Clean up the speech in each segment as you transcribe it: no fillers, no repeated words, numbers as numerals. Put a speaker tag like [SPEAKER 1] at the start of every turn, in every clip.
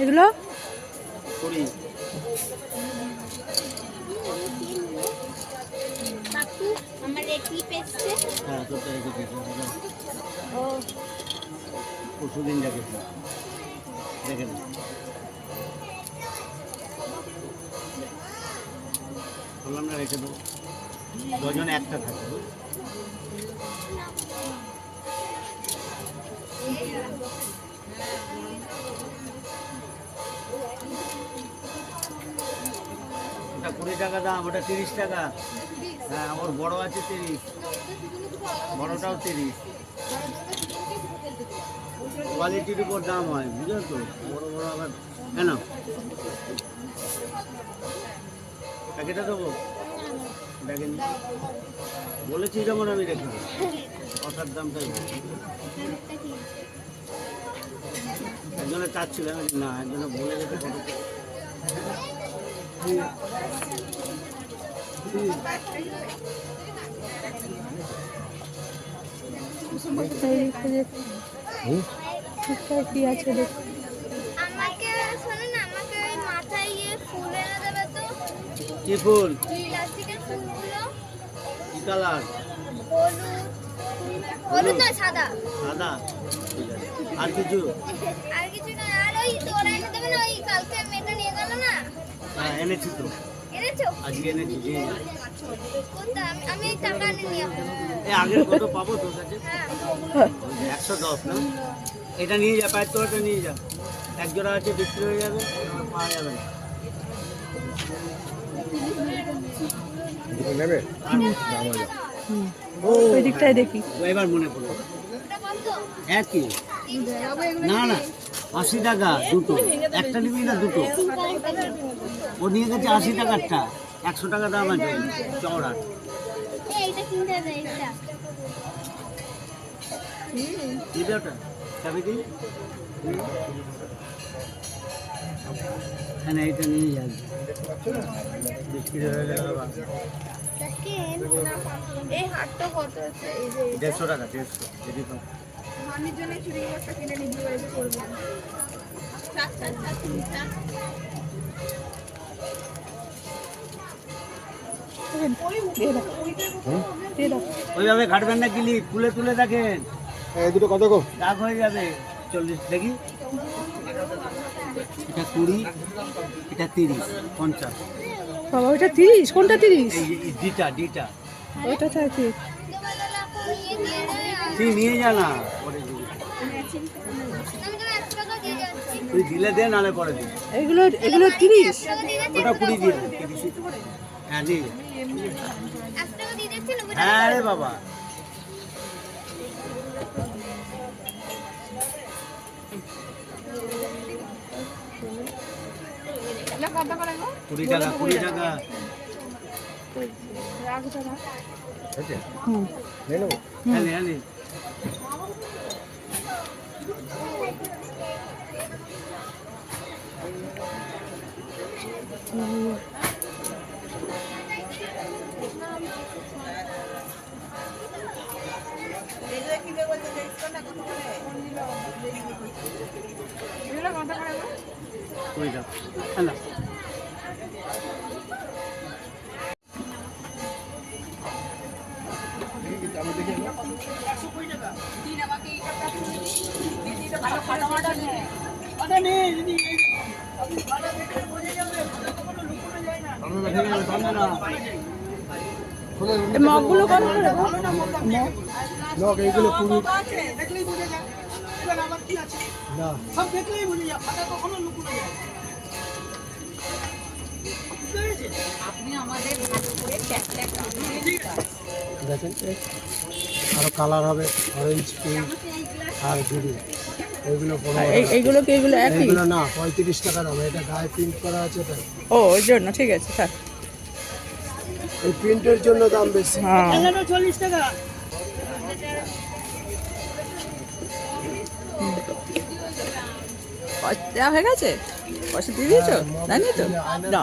[SPEAKER 1] এগুলো
[SPEAKER 2] আমার রেডি পেছে
[SPEAKER 3] হ্যাঁ তো তাই কি ও পরশুদিন দেখেছি দেখেন বললাম না রেখে দেবো দুজনে একটা থাকে ওটা 20 টাকা দাম ওটা 30 টাকা হ্যাঁ আমার বড় আছে 30 বড়টাও 30 কোয়ালিটির উপর দাম হয় বুঝলো তো বড় বড় আবার কেন প্যাকেটটা দেবো দেখেন বলেছি যেমন আমি রেখে দেবো কথার দামটাই একজনে চাচ্ছিল না একজনে বলে রেখে
[SPEAKER 1] কি আছে দেখ
[SPEAKER 2] আমাকে শোনো না আমাকে ওই মাথায় ফুল এনে দেবে তো
[SPEAKER 3] কি ফুল
[SPEAKER 2] প্লাস্টিকের ফুলগুলো
[SPEAKER 3] কি কালার
[SPEAKER 2] হলুদ হলুদ না সাদা
[SPEAKER 3] সাদা ঠিক আছে আর কিছু
[SPEAKER 2] না আর ওই তোরা এনে দেবে না ওই কালকে মেয়েটা নিয়ে গেল না
[SPEAKER 3] হ্যাঁ এনেছি তো
[SPEAKER 2] এনেছো
[SPEAKER 3] আজকে এনেছি জি
[SPEAKER 2] কোনটা আমি এই টাকা নিয়ে আসবো
[SPEAKER 3] এই আগের কত পাবো তোর কাছে
[SPEAKER 2] হ্যাঁ
[SPEAKER 3] 110 না এটা নিয়ে যা পায়ের তোরটা নিয়ে যা এক জোড়া আছে বিক্রি হয়ে যাবে পাওয়া যাবে না
[SPEAKER 4] নেবে
[SPEAKER 1] ওই দিকটাই দেখি
[SPEAKER 3] এবার মনে পড়লো
[SPEAKER 2] ওটা কত
[SPEAKER 3] একই না না 80 টাকা দুটো একটা নিবি না দুটো ও নিয়ে গেছে 80 টাকারটা 100 টাকা দাম আছে চওড়া
[SPEAKER 2] এইটা কিনতে হবে এইটা
[SPEAKER 3] দিবে ওটা চাবি কি হ্যাঁ এইটা নিয়ে যাবে বিক্রি হয়ে গেল
[SPEAKER 2] এই হাটটা কত আছে এই যে
[SPEAKER 3] 150 টাকা 150 যদি পাও
[SPEAKER 2] মামির জন্য চুড়ি একটা কিনে নিবি ওই করব
[SPEAKER 3] ওইভাবে ঘাটবেন না কিলি তুলে তুলে দেখেন
[SPEAKER 4] এই দুটো কত গো
[SPEAKER 3] দাগ হয়ে যাবে 40 দেখি এটা 20 এটা 30 50
[SPEAKER 1] বাবা ওইটা 30 কোনটা 30
[SPEAKER 3] এই ডিটা
[SPEAKER 1] ওইটা থাকে
[SPEAKER 3] তুই নিয়ে যা না পরে দিবি তুই দিলে দে নালে পরে দিবি
[SPEAKER 1] এগুলো 30
[SPEAKER 3] ওটা 20 দিয়ে দে 30 হ্যাঁ নিয়ে যা হ্যাঁ রে বাবা
[SPEAKER 2] কত করে গো
[SPEAKER 3] 20 টাকা 20 টাকা
[SPEAKER 1] হুম
[SPEAKER 4] নিয়ে নেবো
[SPEAKER 3] হ্যাঁ নে, হ্যাঁ নে। হয়ে যাবে। হ্যালো,
[SPEAKER 1] এই মগগুলো কত করে গো?
[SPEAKER 4] লোক এইগুলো পুরো না দেখেন আরো কালার হবে অরেঞ্জ পিঙ্ক আর গ্রিন এইগুলো
[SPEAKER 1] এইগুলো কি এগুলো একই?
[SPEAKER 4] এইগুলো না 35 টাকা দাম, এটা গায়ে প্রিন্ট করা আছে তাই
[SPEAKER 1] ও ওই জন্য ঠিক আছে থাক।
[SPEAKER 4] এই প্রিন্টের জন্য দাম বেশি।
[SPEAKER 1] হ্যাঁ
[SPEAKER 3] 40 টাকা।
[SPEAKER 1] দেওয়া হয়ে গেছে? পয়সা দিয়ে দিয়েছো? জানি তো না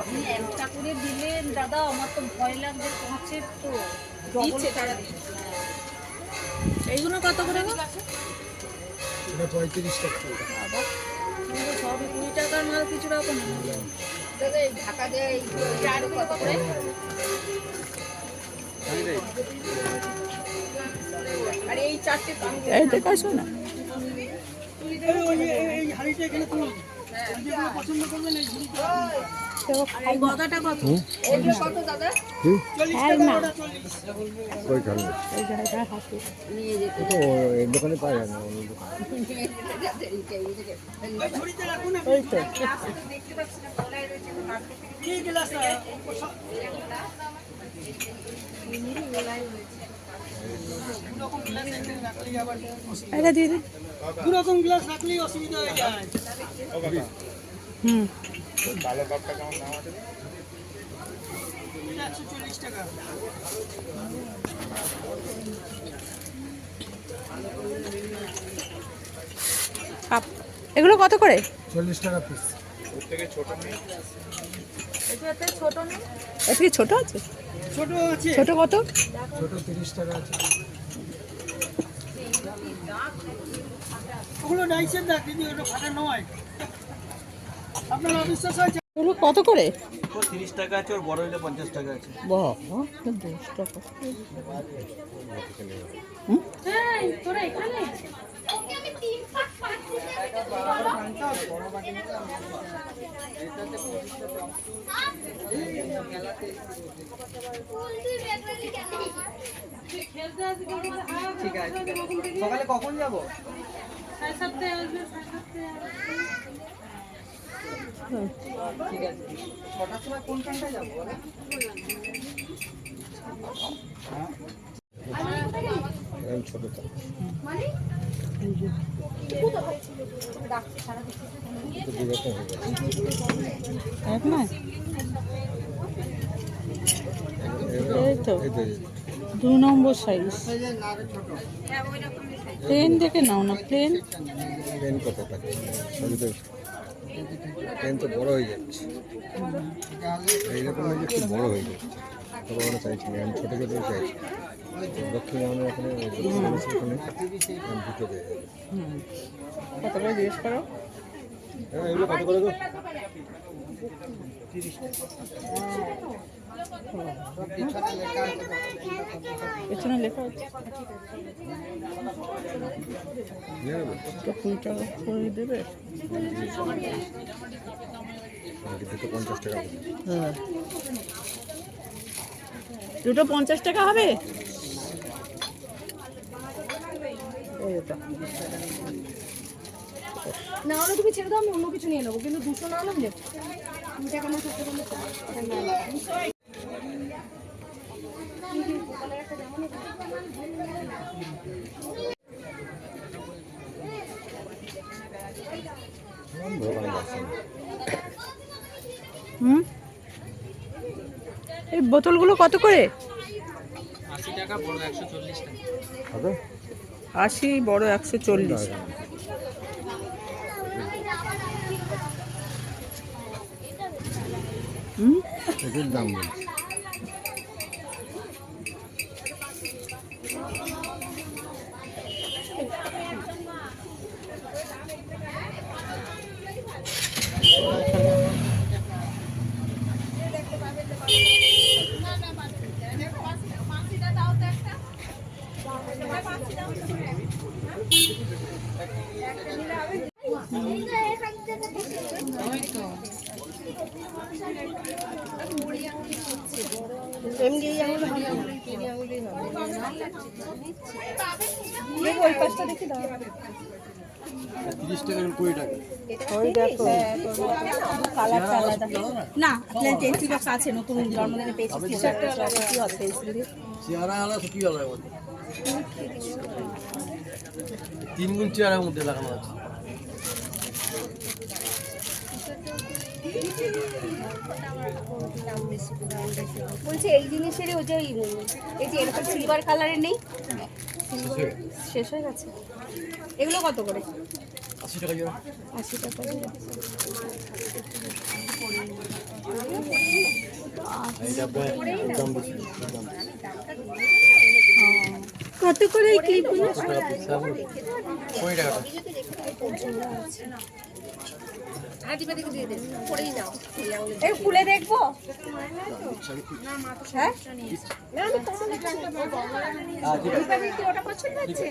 [SPEAKER 5] আপনি একটা করে দিলেন দাদা, আমার তো ভয় লাগবে পৌঁছে তো দিচ্ছে তারা দিচ্ছে। এইগুলো কত করে গো?
[SPEAKER 4] এটা 35 টাকা।
[SPEAKER 5] বাবা কিন্তু সবই 20 টাকার মাল, কিছু রকম দাদা এই ঢাকা দেয় চার কত করে? আর এই চারটে
[SPEAKER 1] এই তো কাশো না
[SPEAKER 5] এই গদাটা কত? এইগুলো কত দাদা?
[SPEAKER 1] এই জায়গাটা হাতে
[SPEAKER 5] নিয়ে যেতে
[SPEAKER 4] দোকানে পাওয়া যায় না
[SPEAKER 1] ওই তো
[SPEAKER 5] দেখতে পাচ্ছি না, গলায় রয়েছে
[SPEAKER 1] এটা দিয়ে দিন।
[SPEAKER 3] দুরকম গ্লাস রাখলেই অসুবিধা হয়ে যায়।
[SPEAKER 1] হুম
[SPEAKER 3] 140 টাকা।
[SPEAKER 1] কাপ এগুলো কত করে?
[SPEAKER 4] 40 টাকা পিস।
[SPEAKER 5] এটাতে ছোট নেই?
[SPEAKER 1] এটা কি ছোট আছে?
[SPEAKER 3] ছোট আছে,
[SPEAKER 1] ছোট কত?
[SPEAKER 4] ছোট 30 টাকা আছে।
[SPEAKER 3] ওগুলো ডাইসের দাগ দিদি, ওটা ফাটা নয়। আপনার অবিশ্বাস হয়েছে?
[SPEAKER 1] এগুলো কত করে?
[SPEAKER 3] 30 টাকা আছে, ওর বড় হলে 50 টাকা আছে।
[SPEAKER 1] বাহ 10 টাকা।
[SPEAKER 5] এই তোরা এখানে
[SPEAKER 2] ওকে আমি 3 পাঁচ পাচ্ছি
[SPEAKER 3] ঠিক আছে, সকালে কখন যাব? ঠিক আছে, 6টার সময় কোনখানটায় যাবো?
[SPEAKER 4] ছোটটা
[SPEAKER 1] এক না এই তো 2 নম্বর সাইজ। প্লেন দেখে নাও না, প্লেন
[SPEAKER 4] পেন কত টাকা? পেন তো বড় হয়ে যাচ্ছে, এইরকম হয়ে একটু বড় হয়ে যাচ্ছে। বড় বড় চাইছি না, আমি ছোটো ছোটো চাইছি। দক্ষিণ আমাদের ওখানে ওখানে দুটো দেয়।
[SPEAKER 1] কত করে জিজ্ঞেস করো?
[SPEAKER 4] হ্যাঁ এগুলো কত করে গো?
[SPEAKER 1] পেছনে লেখা আছে
[SPEAKER 4] নিয়ে নেবো?
[SPEAKER 1] তো 20 টাকা করে দেবে।
[SPEAKER 4] দুটো 50 টাকা।
[SPEAKER 1] হ্যাঁ দুটো 50 টাকা হবে। এই এটা
[SPEAKER 5] না হলে তুমি ছেড়ে দাও, আমি অন্য কিছু নিয়ে নেবো, কিন্তু 200 না হলে নেবো। 2 টাকা না থাকতে পারলে
[SPEAKER 1] হুম এই বোতলগুলো কত করে?
[SPEAKER 3] 80 টাকা, বড় 140 টাকা।
[SPEAKER 4] হবে
[SPEAKER 1] 80, বড় 140। হুম
[SPEAKER 4] এটির দাম বলছি।
[SPEAKER 5] ওই পাশটা দেখি দাও।
[SPEAKER 4] 30 টাকা 20 টাকা।
[SPEAKER 1] ওই দেখো
[SPEAKER 5] কালারটা আলাদা না, পেন্সিল বক্স আছে, নতুন জন্মদিনে পেয়েছি। টি-শার্টটা আলাদা কি হবে পেন্সিল দিয়ে?
[SPEAKER 4] চেহারা আলাদা কি আলাদা বলতে 3 গুণ চেহারার মধ্যে লাগানো আছে।
[SPEAKER 5] বলছি এই জিনিসেরই ওই যে এই যে এরকম সিলভার কালারের নেই, শেষ হয়ে গেছে। এগুলো কত করে?
[SPEAKER 4] 80 টাকা জোড়া।
[SPEAKER 5] 80 টাকা জোড়া।
[SPEAKER 4] এইটা দাম বেশি।
[SPEAKER 5] কত করে এই ক্লিপগুলো?
[SPEAKER 4] 10 টাকা পিস। 20 টাকা।
[SPEAKER 5] এই খুলে দেখবো? হ্যাঁ ওটা পছন্দ হচ্ছে?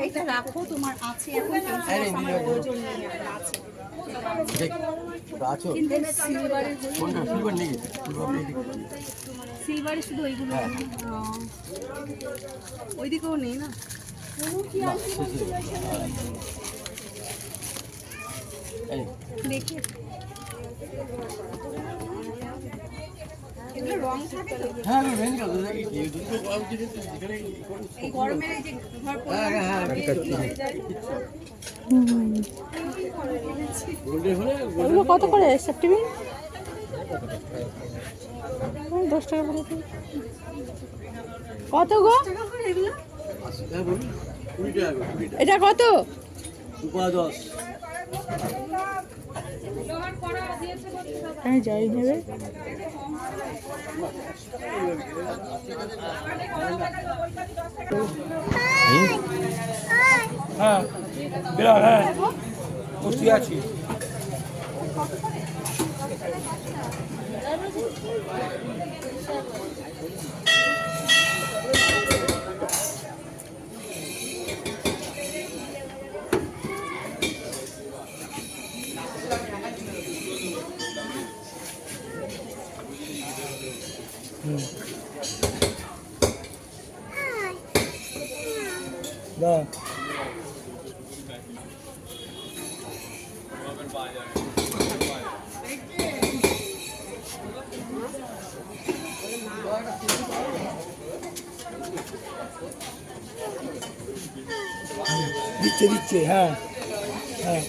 [SPEAKER 5] এইটা রাখো, তোমার আছে এখন প্রয়োজন নেই, আছে।
[SPEAKER 4] আছো
[SPEAKER 5] কিন্তু সিলভারের
[SPEAKER 4] কোনটা সিলভার নেই?
[SPEAKER 5] সিলভারের শুধু ওইগুলো, ওইদিকেও নেই না। দেখি এগুলো রং থাকে তো?
[SPEAKER 4] হ্যাঁ আমি ভেঙে গেল দেখি এই দুটো
[SPEAKER 5] এই গরমের এই যে ঘর
[SPEAKER 1] ওগুলো কত করে সেপ্টিমিন? 10 টাকা করে। কত গো
[SPEAKER 5] এগুলো?
[SPEAKER 4] হ্যাঁ বলুন 20 টাকা 20 টাকা।
[SPEAKER 1] এটা কত?
[SPEAKER 4] 2.10।
[SPEAKER 1] আমি যাই নেবে।
[SPEAKER 6] হ্যাঁ বিরাট, হ্যাঁ বসে আছি। Да. দিচ্ছে, হ্যাঁ হ্যাঁ।